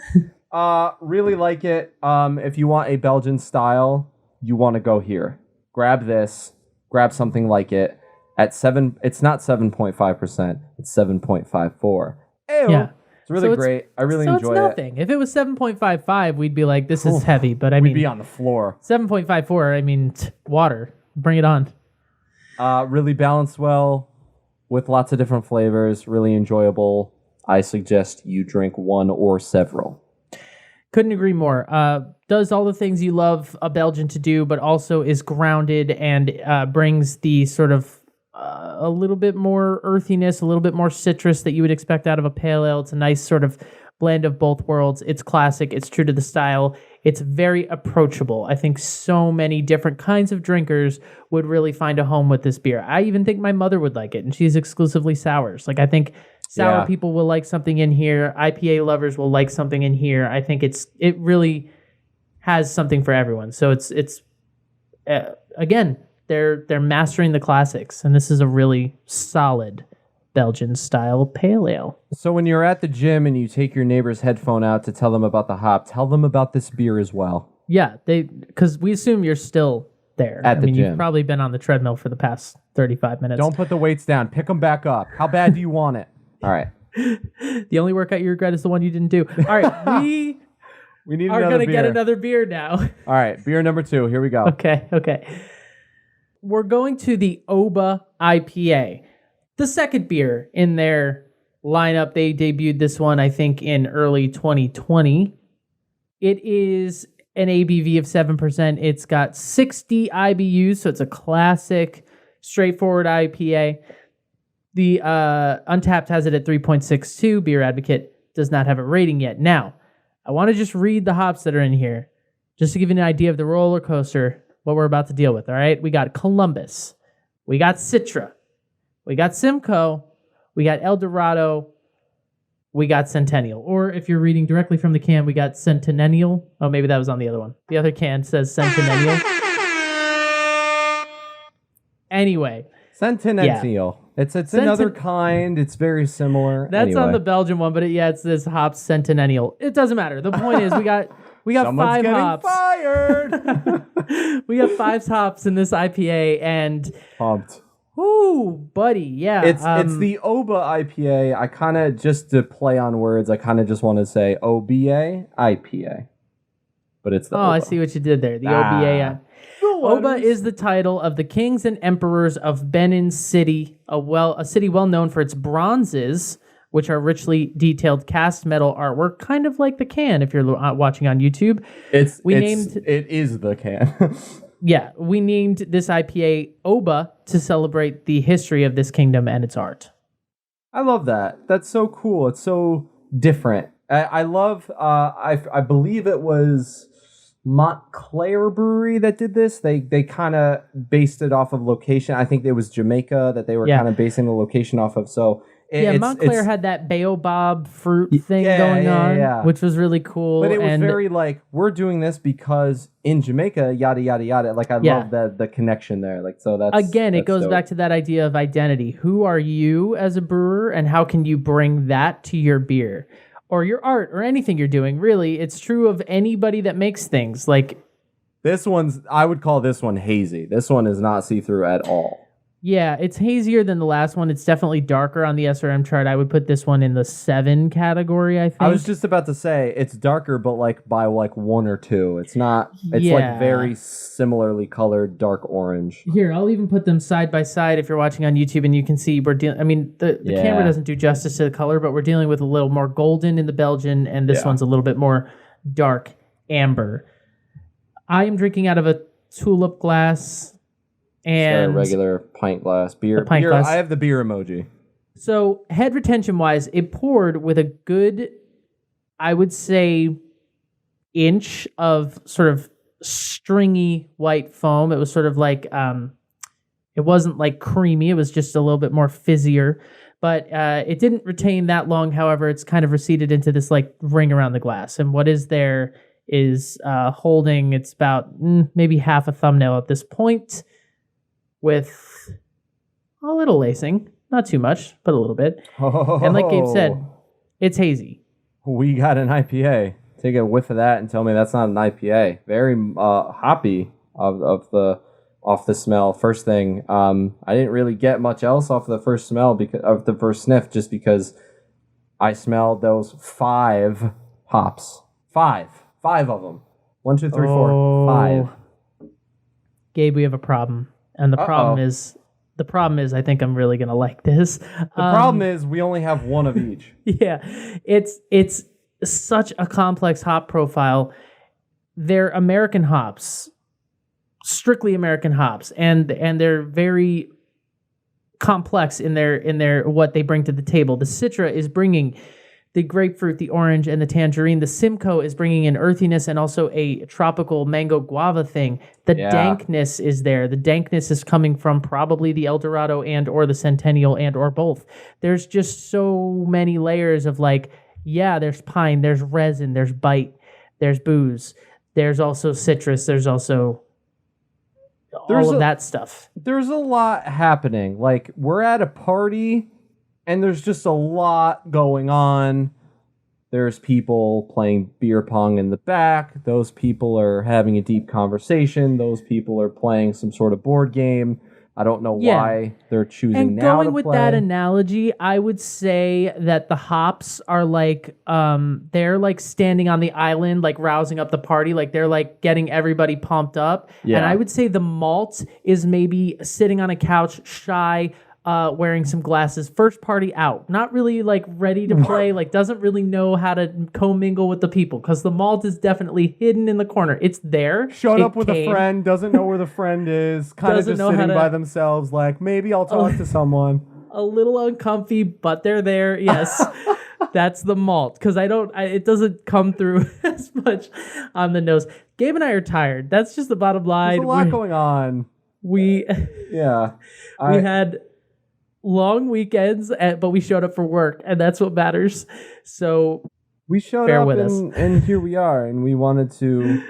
Really like it. If you want a Belgian style, you want to go here. Grab this. Grab something like it. At 7, it's not 7.5%. It's 7.54. Ew. Yeah. It's really great. I really enjoy it's nothing. If it was 7.55, we'd be like, this is heavy. But I We'd mean, be on the floor. 7.54, I mean, water. Bring it on. Really balanced well with lots of different flavors. Really enjoyable. I suggest you drink one or several. Couldn't agree more. Does all the things you love a Belgian to do, but also is grounded and brings the sort of a little bit more earthiness, a little bit more citrus that you would expect out of a pale ale. It's a nice sort of blend of both worlds. It's classic. It's true to the style. It's very approachable. I think so many different kinds of drinkers would really find a home with this beer. I even think my mother would like it, and she's exclusively sours. Like, I think sour people will like something in here. IPA lovers will like something in here. I think it really has something for everyone. So it's again, they're mastering the classics, and this is a really solid Belgian style pale ale. So when you're at the gym and you take your neighbor's headphone out to tell them about the hop, tell them about this beer as well. Yeah, because we assume you're still there. At the gym. You've probably been on the treadmill for the past 35 minutes. Don't put the weights down. Pick them back up. How bad do you want it? All right. The only workout you regret is the one you didn't do. All right, we need are going to get another beer now. All right, beer number 2. Here we go. Okay. We're going to the Oba IPA. The second beer in their lineup. They debuted this one, I think, in early 2020. It is an ABV of 7%. It's got 60 IBUs, so it's a classic, straightforward IPA. The Untapped has it at 3.62. Beer Advocate does not have a rating yet. Now, I want to just read the hops that are in here, just to give you an idea of the roller coaster, what we're about to deal with, all right? We got Columbus. We got Citra. We got Simcoe. We got El Dorado. We got Centennial. Or if you're reading directly from the can, we got Centennial. Oh, maybe that was on the other one. The other can says Centennial. Anyway. Centennial. Yeah. It's another kind. It's very similar. That's on the Belgian one, but it says hops Centennial. It doesn't matter. The point is we got Someone's 5 hops. Fired. We got 5 hops in this IPA and pumped. Ooh, buddy, yeah. It's the Oba IPA. I kind of, just to play on words, I kind of just want to say OBA IPA. But it's the Oba. I see what you did there. The OBA. Oba is the title of the kings and emperors of Benin City, a city well known for its bronzes, which are richly detailed cast metal artwork, kind of like the can if you're watching on YouTube. It is the can. Yeah, we named this IPA Oba to celebrate the history of this kingdom and its art. I love that. That's so cool. It's so different. I love, I believe it was Montclair Brewery that did this. They kind of based it off of location. I think it was Jamaica that they were kind of basing the location off of. So Montclair had that baobab fruit thing going on, which was really cool. But it was very like, we're doing this because in Jamaica, yada, yada, yada. Like, I love the connection there. Like, so it goes dope. back to that idea of identity. Who are you as a brewer, and how can you bring that to your beer or your art or anything you're doing? Really, it's true of anybody that makes things. Like, I would call this one hazy. This one is not see-through at all. Yeah, it's hazier than the last one. It's definitely darker on the SRM chart. I would put this one in the 7 category, I think. I was just about to say, it's darker, but like by like 1 or 2. It's not, it's like very similarly colored dark orange. Here, I'll even put them side by side if you're watching on YouTube and you can see we're dealing, I mean, the camera doesn't do justice to the color, but we're dealing with a little more golden in the Belgian, and this one's a little bit more dark amber. I am drinking out of a tulip glass. And a regular pint glass beer. Glass. I have the beer emoji. So head retention wise, it poured with a good, I would say, inch of sort of stringy white foam. It was sort of like, it wasn't like creamy. It was just a little bit more fizzier. But it didn't retain that long. However, it's kind of receded into this like ring around the glass. And what is there is holding, it's about maybe half a thumbnail at this point, with a little lacing. Not too much, but a little bit. And like Gabe said, it's hazy. We got an IPA. take a whiff of that and tell me that's not an IPA. Very hoppy off the smell. First thing, I didn't really get much else off the first smell because of the first sniff, just because I smelled those 5 hops. 5 of them. 1, 2, 3, 4, 5. Gabe, we have a problem, and the problem is I think I'm really gonna like this. The problem is we only have one of each. Yeah, it's such a complex hop profile. They're American hops, strictly American hops, and they're very complex in their what they bring to the table. The Citra is bringing the grapefruit, the orange, and the tangerine. The Simcoe is bringing in earthiness and also a tropical mango guava thing. The dankness is there. The dankness is coming from probably the El Dorado and or the Centennial and or both. There's just so many layers of like, yeah, there's pine, there's resin, there's bite, there's booze, there's also citrus, there's also all of that stuff. There's a lot happening. Like, we're at a party and there's just a lot going on. There's people playing beer pong in the back. Those people are having a deep conversation. Those people are playing some sort of board game. I don't know why they're choosing now to play. And going with that analogy, I would say that the hops are like, they're like standing on the island, like rousing up the party. Like they're like getting everybody pumped up. Yeah. And I would say the malt is maybe sitting on a couch, shy, wearing some glasses, first party out, not really like ready to play, like doesn't really know how to commingle with the people, because the malt is definitely hidden in the corner. It's there. Showed up with a friend, doesn't know where the friend is, kind of just sitting by themselves, like, maybe I'll talk to someone. A little uncomfy, but they're there. Yes, that's the malt, because it doesn't come through as much on the nose. Gabe and I are tired. That's just the bottom line. There's a lot going on. We had long weekends, but we showed up for work, and that's what matters. So we showed up and here we are, and we wanted to,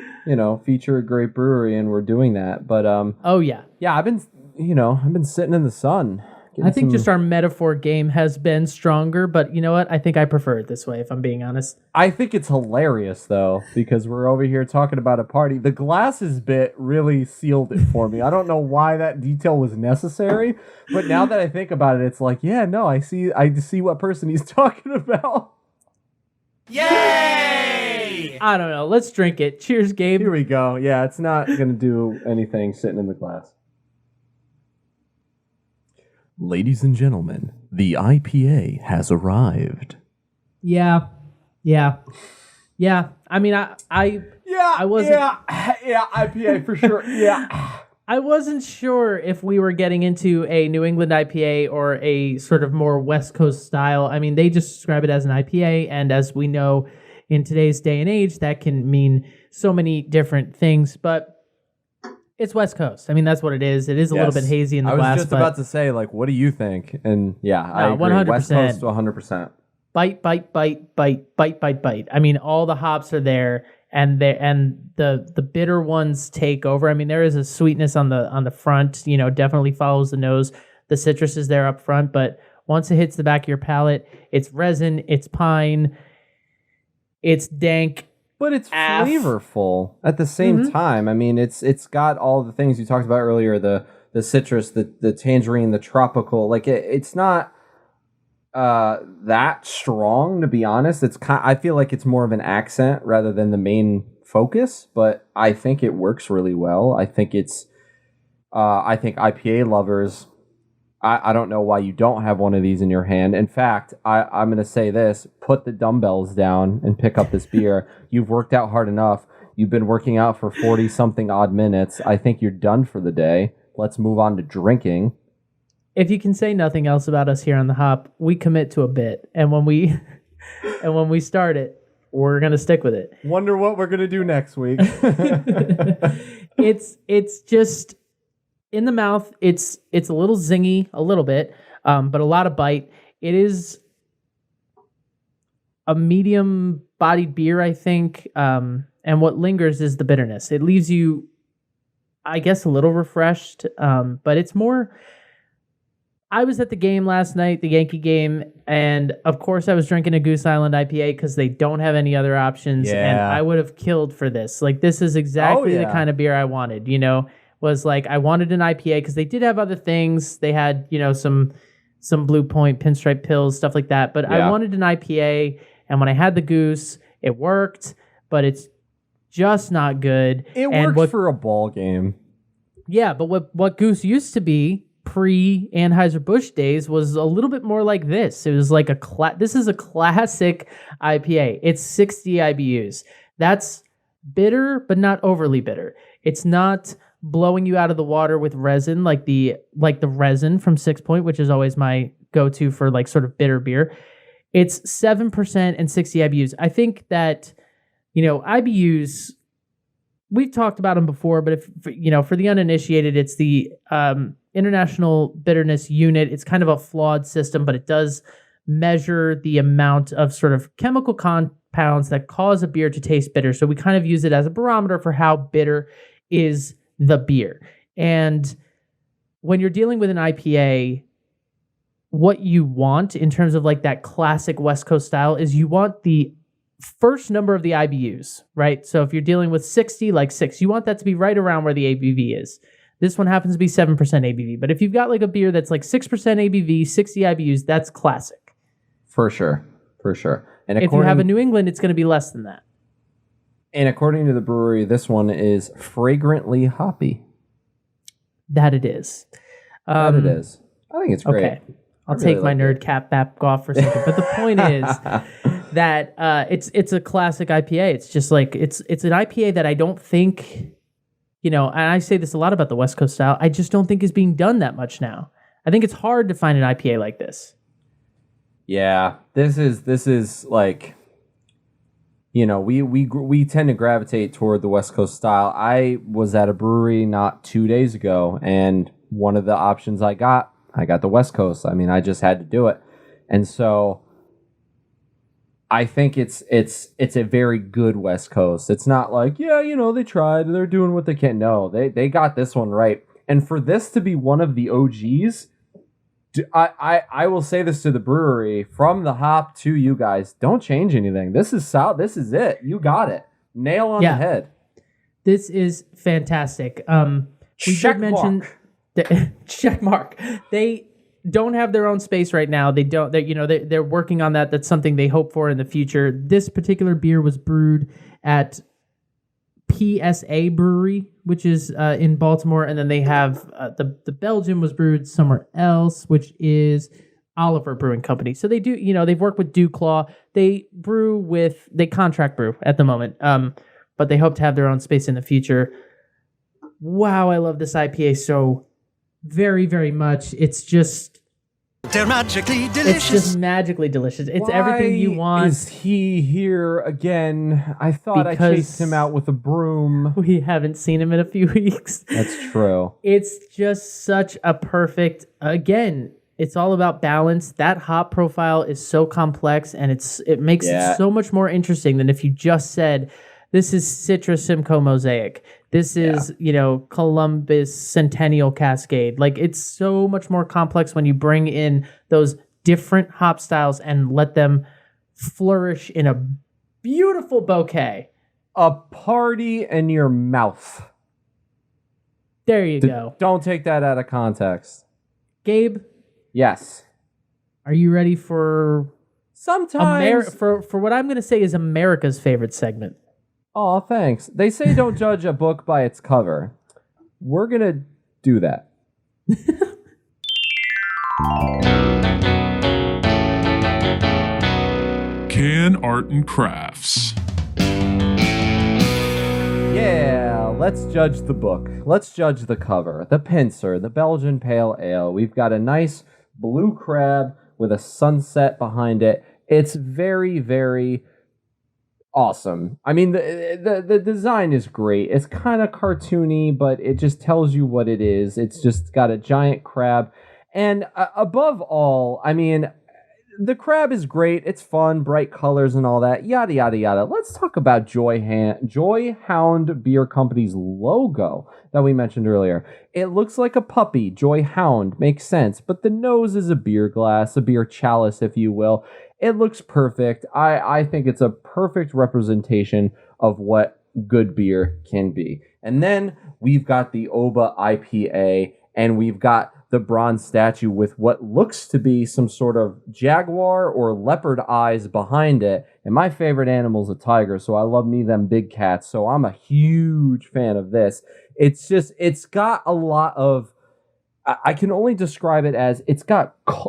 feature a great brewery, and we're doing that. But I've been sitting in the sun. I think just our metaphor game has been stronger, but you know what? I think I prefer it this way, if I'm being honest. I think it's hilarious, though, because we're over here talking about a party. The glasses bit really sealed it for me. I don't know why that detail was necessary, but now that I think about it, it's like, I see what person he's talking about. Yay! I don't know. Let's drink it. Cheers, Gabe. Here we go. Yeah, it's not going to do anything sitting in the glass. Ladies and gentlemen, the IPA has arrived. Yeah. I mean, I wasn't. Yeah, IPA for sure. Yeah. I wasn't sure if we were getting into a New England IPA or a sort of more West Coast style. I mean, they just describe it as an IPA, and as we know, in today's day and age, that can mean so many different things, but it's West Coast. I mean, that's what it is. It is a little bit hazy in the glass. I was just about to say, like, what do you think? And I agree. 100%. West Coast to 100%. Bite. I mean, all the hops are there, and the bitter ones take over. I mean, there is a sweetness on the front. Definitely follows the nose. The citrus is there up front, but once it hits the back of your palate, it's resin, it's pine, it's dank. But it's flavorful at the same time. I mean, it's got all the things you talked about earlier, the citrus, the tangerine, the tropical. Like it's not that strong, to be honest. I feel like it's more of an accent rather than the main focus, but I think it works really well. I think IPA lovers, I don't know why you don't have one of these in your hand. In fact, I'm going to say this. Put the dumbbells down and pick up this beer. You've worked out hard enough. You've been working out for 40-something odd minutes. I think you're done for the day. Let's move on to drinking. If you can say nothing else about us here on The Hop, we commit to a bit. And when we start it, we're going to stick with it. Wonder what we're going to do next week. It's just... in the mouth, it's a little zingy, a little bit, but a lot of bite. It is a medium-bodied beer, I think, and what lingers is the bitterness. It leaves you, I guess, a little refreshed, but it's more... I was at the game last night, the Yankee game, and of course I was drinking a Goose Island IPA because they don't have any other options, and I would have killed for this. Like, this is exactly the kind of beer I wanted, was like, I wanted an IPA because they did have other things. They had, some Blue Point, Pinstripe Pills, stuff like that, but I wanted an IPA, and when I had the Goose, it worked, but it's just not good. It worked for a ball game. Yeah, but what Goose used to be pre-Anheuser-Busch days was a little bit more like this. It was like this is a classic IPA. It's 60 IBUs. That's bitter, but not overly bitter. It's not blowing you out of the water with resin like the resin from 6 Point, which is always my go-to for like sort of bitter beer. It's 7% and 60 IBUs. I think that, IBUs, we've talked about them before, but for the uninitiated, it's the International Bitterness Unit. It's kind of a flawed system, but it does measure the amount of sort of chemical compounds that cause a beer to taste bitter. So we kind of use it as a barometer for how bitter is the beer. And when you're dealing with an IPA, what you want in terms of like that classic West Coast style is you want the first number of the IBUs, right? So if you're dealing with 60, like 6, you want that to be right around where the ABV is. This one happens to be 7% ABV. But if you've got like a beer that's like 6% ABV, 60 IBUs, that's classic. For sure. And if you have a New England, it's going to be less than that. And according to the brewery, this one is fragrantly hoppy. That it is. I think it's great. Okay. I'll take my nerd cap back off for a second. But the point is that it's a classic IPA. It's just like it's an IPA that I don't think, and I say this a lot about the West Coast style, I just don't think is being done that much now. I think it's hard to find an IPA like this. Yeah, this is like, we tend to gravitate toward the West Coast style. I was at a brewery not 2 days ago, and one of the options I got the West Coast. I mean, I just had to do it. And so I think it's a very good West Coast. It's not like, they tried, they're doing what they can. No, they got this one right. And for this to be one of the OGs, I will say this to the brewery, from the hop to you guys, don't change anything. This is solid. This is it. You got it. Nail on the head. This is fantastic. We check did mention check mark. They don't have their own space right now. They're working on that. That's something they hope for in the future. This particular beer was brewed at PSA Brewery, which is in Baltimore, and then they have the Belgian was brewed somewhere else, which is Alfred Brewing Company. So they do, they've worked with Dewclaw. They contract brew at the moment, but they hope to have their own space in the future. Wow, I love this IPA so very, very much. It's just they're magically delicious. It's just magically delicious. It's everything you want. Is he here again? I thought I chased him out with a broom. We haven't seen him in a few weeks. That's true. It's just such a perfect, again, it's all about balance. That hop profile is so complex, and it makes it so much more interesting than if you just said, this is Citra Simcoe Mosaic. This is, Columbus Centennial Cascade. Like, it's so much more complex when you bring in those different hop styles and let them flourish in a beautiful bouquet. A party in your mouth. There you go. Don't take that out of context. Gabe? Yes. Are you ready for sometimes for what I'm going to say is America's favorite segment? Oh, thanks. They say don't judge a book by its cover. We're going to do that. Can Art and Crafts. Yeah, let's judge the book. Let's judge the cover. The Pincer, the Belgian Pale Ale. We've got a nice blue crab with a sunset behind it. It's very, very awesome. I mean, the design is great. It's kind of cartoony, but it just tells you what it is. It's just got a giant crab. And above all, I mean, the crab is great. It's fun, bright colors and all that. Yada, yada, yada. Let's talk about Joyhound Beer Company's logo that we mentioned earlier. It looks like a puppy. Joyhound makes sense. But the nose is a beer glass, a beer chalice, if you will. It looks perfect. I think it's a perfect representation of what good beer can be. And then we've got the Oba IPA, and we've got the bronze statue with what looks to be some sort of jaguar or leopard eyes behind it. And my favorite animal is a tiger, so I love me them big cats. So I'm a huge fan of this. It's got a lot of, I can only describe it as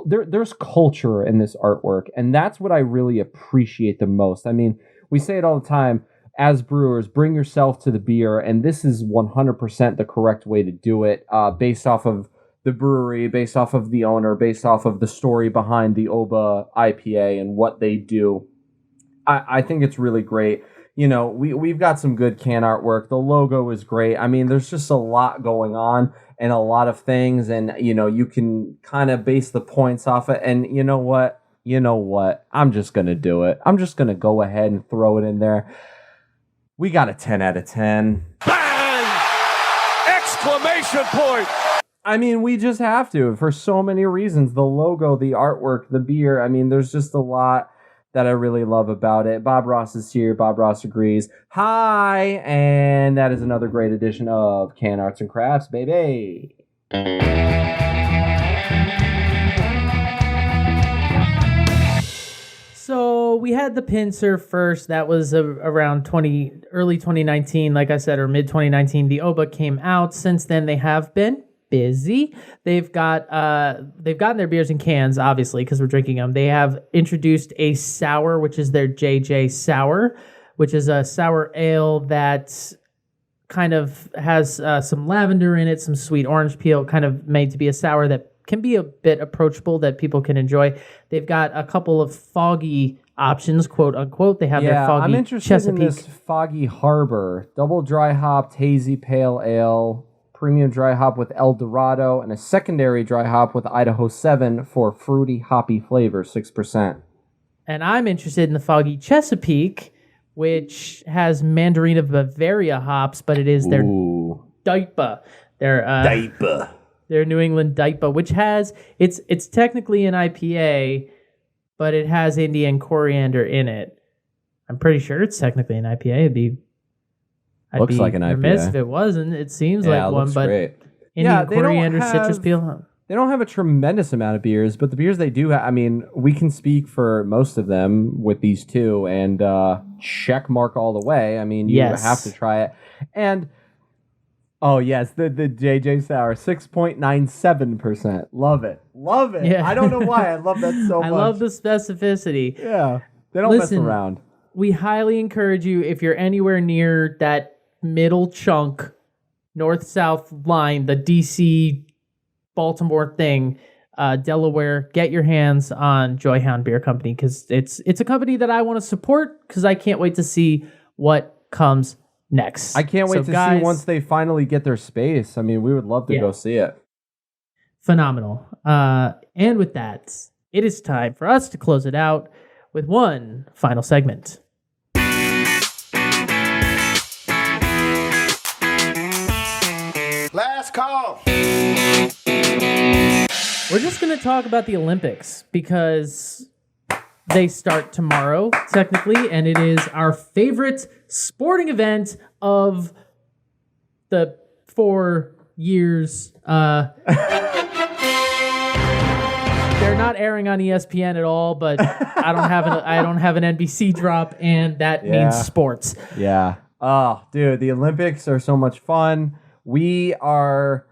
there's culture in this artwork. And that's what I really appreciate the most. I mean, we say it all the time, as brewers, bring yourself to the beer. And this is 100% the correct way to do it, based off of the brewery, based off of the owner, based off of the story behind the Oba IPA and what they do. I think it's really great. You know, we've got some good can artwork. The logo is great. I mean, there's just a lot going on and a lot of things, and you know, you can kind of base the points off it. And you know what? I'm just gonna do it. I'm just gonna go ahead and throw it in there. We got a 10 out of 10. Bang! Exclamation point! I mean, we just have to for so many reasons. The logo, the artwork, the beer. I mean, there's just a lot that I really love about it. Bob Ross is here. Bob Ross agrees. Hi! And that is another great edition of Can Arts and Crafts, baby. So we had the Pincer first. That was around early 2019, like I said, or mid 2019. The Oba came out. Since then, they have been busy. They've gotten their beers in cans, obviously, because we're drinking them. They have introduced a sour, which is their JJ Sour, which is a sour ale that kind of has some lavender in it, some sweet orange peel, kind of made to be a sour that can be a bit approachable, that people can enjoy. They've got a couple of foggy options, quote unquote. They have their foggy I'm interested Chesapeake. in this Foggy Harbor double dry hopped hazy pale ale, premium dry hop with El Dorado, and a secondary dry hop with Idaho 7 for fruity hoppy flavor, 6%. And I'm interested in the foggy Chesapeake, which has Mandarin of Bavaria hops, but it is their DIPA. Their New England DIPA, which has it's technically an IPA, but it has Indian coriander in it. I'm pretty sure it's technically an IPA. I'd be like an remiss IPA if it wasn't. It seems like one, but great. Indian coriander, citrus peel. They don't have a tremendous amount of beers, but the beers they do have, I mean, we can speak for most of them with these two, and check mark all the way. I mean, you have to try it. And oh, yes, the JJ Sour, 6.97%. Love it. Yeah. I don't know why. I love that so much. I love the specificity. Yeah. They don't mess around. We highly encourage you, if you're anywhere near that middle chunk, north-south line, the DC, Baltimore thing, Delaware, get your hands on Joyhound Beer Company, because it's a company that I want to support, because I can't wait to see what comes next. I can't wait to see once they finally get their space. I mean, we would love to go see it. Phenomenal. And with that, it is time for us to close it out with one final segment. Last call. We're just going to talk about the Olympics, because they start tomorrow, technically, and it is our favorite sporting event of the 4 years. They're not airing on ESPN at all, but I don't have an NBC drop, and that means sports. Yeah. Oh, dude, the Olympics are so much fun. We are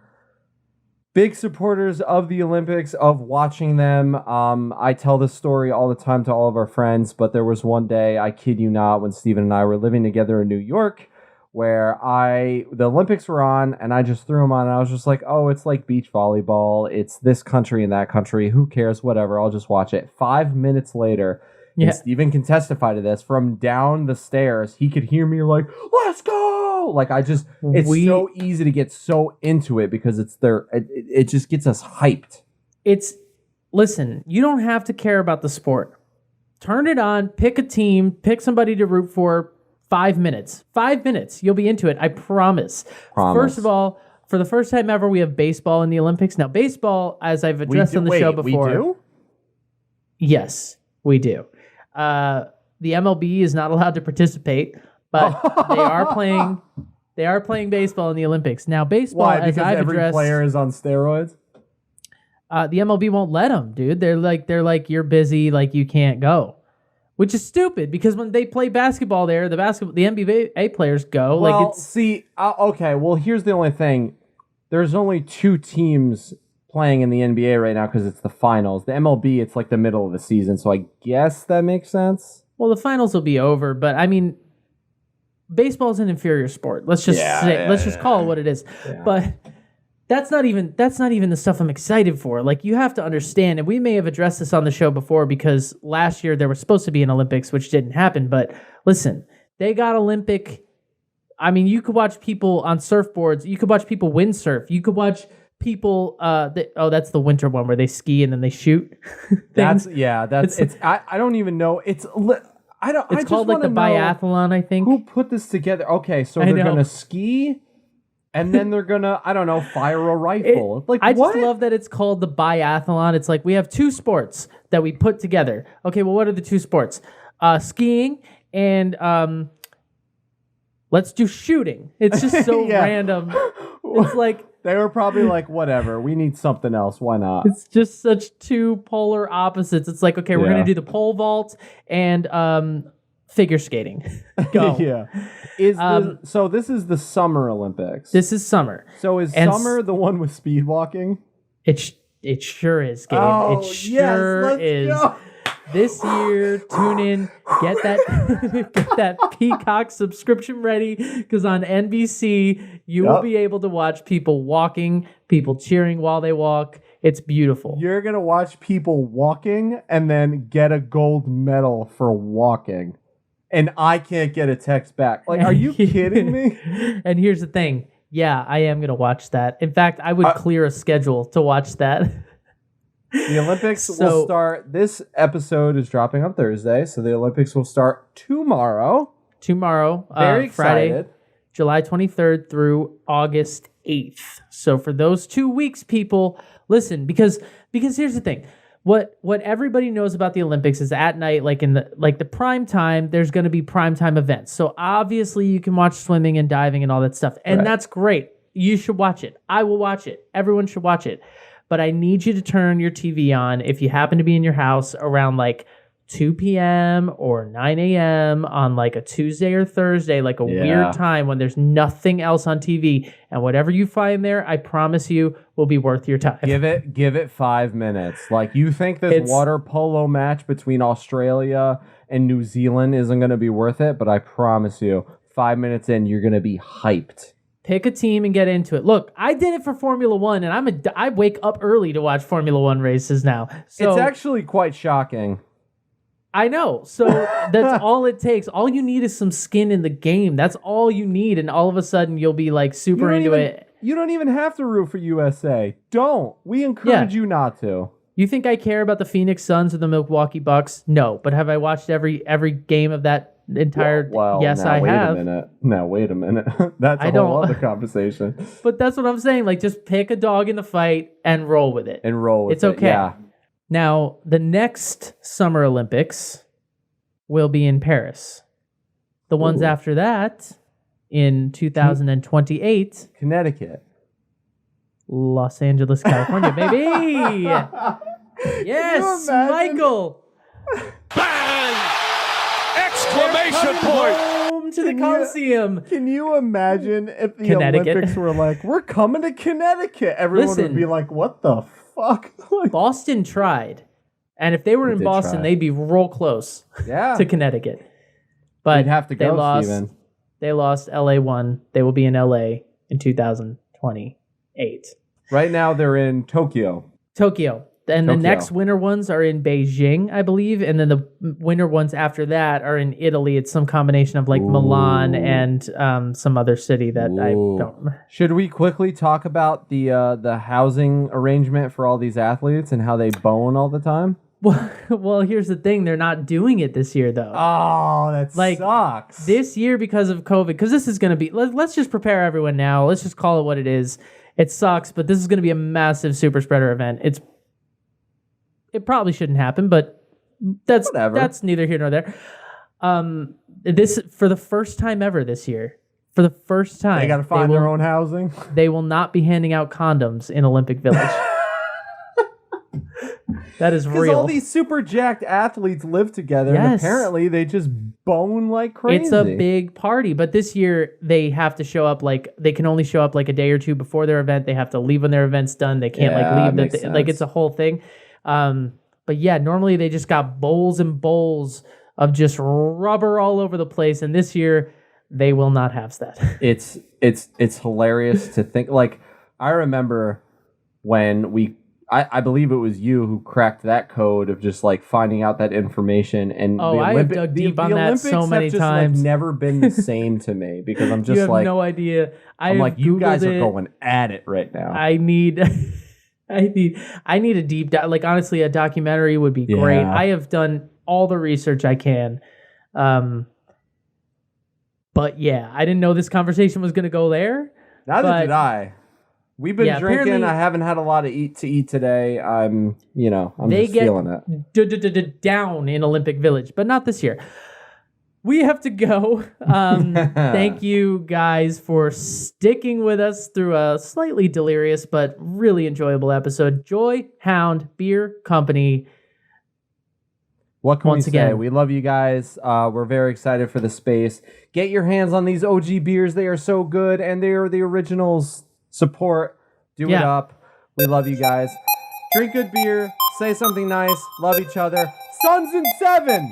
big supporters of the Olympics, of watching them. I tell this story all the time to all of our friends, but there was one day, I kid you not, when Steven and I were living together in New York, where the Olympics were on, and I just threw them on, and I was just like, oh, it's like beach volleyball. It's this country and that country. Who cares? Whatever. I'll just watch it. 5 minutes later, and Steven can testify to this, from down the stairs, he could hear me like, let's go! Like, it's so easy to get so into it, because it just gets us hyped. It's listen, you don't have to care about the sport. Turn it on, pick a team, pick somebody to root for. 5 minutes. 5 minutes. You'll be into it. I promise. First of all, for the first time ever, we have baseball in the Olympics. Now, baseball, as I've addressed on the show before. We do? Yes, we do. The MLB is not allowed to participate, but they are playing. They are playing baseball in the Olympics. Now, baseball, Why? as Because I've every addressed, player is on steroids? the MLB won't let them, dude. They're like, you're busy, like you can't go. Which is stupid because when they play basketball there, the NBA players go. Well, okay. Well, here's the only thing. There's only 2 teams playing in the NBA right now because it's the finals. The MLB, it's like the middle of the season, so I guess that makes sense. Well, the finals will be over, but I mean, baseball is an inferior sport. Let's just let's just call it what it is. Yeah. But that's not even the stuff I'm excited for. Like, you have to understand, and we may have addressed this on the show before because last year there was supposed to be an Olympics, which didn't happen. But listen, they got Olympic. I mean, you could watch people on surfboards. You could watch people windsurf. You could watch people. That's the winter one where they ski and then they shoot. I don't even know. It's called like the biathlon, I think. Who put this together? Okay, so they're gonna ski. And then they're gonna, I don't know, fire a rifle. I just love that it's called the biathlon. It's like we have 2 sports that we put together. Okay, well, what are the 2 sports? Skiing and let's do shooting. It's just so random. It's like they were probably like, whatever, we need something else. Why not? It's just such 2 polar opposites. It's like, okay, we're gonna do the pole vault and figure skating. Go. Yeah. So this is the Summer Olympics. This is summer. So is summer the one with speed walking? It sure is, Gabe. Oh, it sure is. Go. This year, tune in, get that Peacock subscription ready, because on NBC you will be able to watch people walking, people cheering while they walk. It's beautiful. You're gonna watch people walking and then get a gold medal for walking. And I can't get a text back. Like, are you kidding me? And here's the thing. Yeah, I am going to watch that. In fact, I would clear a schedule to watch that. The Olympics will start. This episode is dropping on Thursday, so the Olympics will start tomorrow. Very Friday, excited. July 23rd through August 8th. So for those 2 weeks, people, listen, because here's the thing. What everybody knows about the Olympics is at night, like in the prime time, there's going to be prime time events. So obviously you can watch swimming and diving and all that stuff. And that's great. You should watch it. I will watch it. Everyone should watch it. But I need you to turn your TV on if you happen to be in your house around like 2 p.m. or 9 a.m. on like a Tuesday or Thursday, like a weird time when there's nothing else on TV. And whatever you find there, I promise you will be worth your time. Give it 5 minutes. Like, you think this water polo match between Australia and New Zealand isn't going to be worth it, but I promise you, 5 minutes in, you're going to be hyped. Pick a team and get into it. Look, I did it for Formula One, and I wake up early to watch Formula One races now. So it's actually quite shocking. I know. So that's all it takes. All you need is some skin in the game. That's all you need, and all of a sudden you'll be like super into it. You don't even have to root for USA. Don't. We encourage you not to. You think I care about the Phoenix Suns or the Milwaukee Bucks? No. But have I watched every game of that entire? Yes, I have. Wait a minute. That's a whole other conversation. But that's what I'm saying. Like, just pick a dog in the fight and roll with it. It's okay. Yeah. Now, the next Summer Olympics will be in Paris. The ones after that, in 2028... Connecticut. Los Angeles, California, baby! Yes, Michael! Bang! Exclamation point! Home to the Coliseum. Can you imagine if the Olympics were like, we're coming to Connecticut? Everyone would be like, what the fuck? Boston tried. And if they were in Boston, they'd be real close to Connecticut. But they'd have to go, Steven. They lost. LA won. They will be in LA in 2028. Right now, they're in Tokyo. And Tokyo. the next winter ones are in Beijing, I believe. And then the winter ones after that are in Italy. It's some combination of like Milan and some other city that I don't. Should we quickly talk about the housing arrangement for all these athletes and how they bone all the time? Well, here's the thing. They're not doing it this year, though. Oh, that sucks. This year, because of COVID, because this is going to be, let's just prepare everyone now. Let's just call it what it is. It sucks, but this is going to be a massive super spreader event. It probably shouldn't happen, but that's neither here nor there. This for the first time ever this year. For the first time, they got to find their own housing. They will not be handing out condoms in Olympic Village. That is real. Because all these super jacked athletes live together, and apparently they just bone like crazy. It's a big party, but this year they have to show up they can only show up like a day or two before their event. They have to leave when their event's done. They can't leave. It's a whole thing. But yeah, normally they just got bowls and bowls of just rubber all over the place, and this year they will not have that. It's hilarious to think. Like, I remember when I believe it was you who cracked that code of just like finding out that information. And I have dug deep on that so many times. Like, never been the same to me because I'm just you have no idea. I'm like, you guys are going at it right now. I need a deep dive. Like, honestly, a documentary would be great. I have done all the research I can. But yeah, I didn't know this conversation was going to go there. Neither did I. We've been drinking. I haven't had a lot to eat today. I'm just feeling it. Down in Olympic Village, but not this year. We have to go. Thank you guys for sticking with us through a slightly delirious but really enjoyable episode. Joyhound Beer Company. What can we say? We love you guys. We're very excited for the space. Get your hands on these OG beers. They are so good, and they are the originals. Support. Do it up. We love you guys. Drink good beer. Say something nice. Love each other. Suns in 7.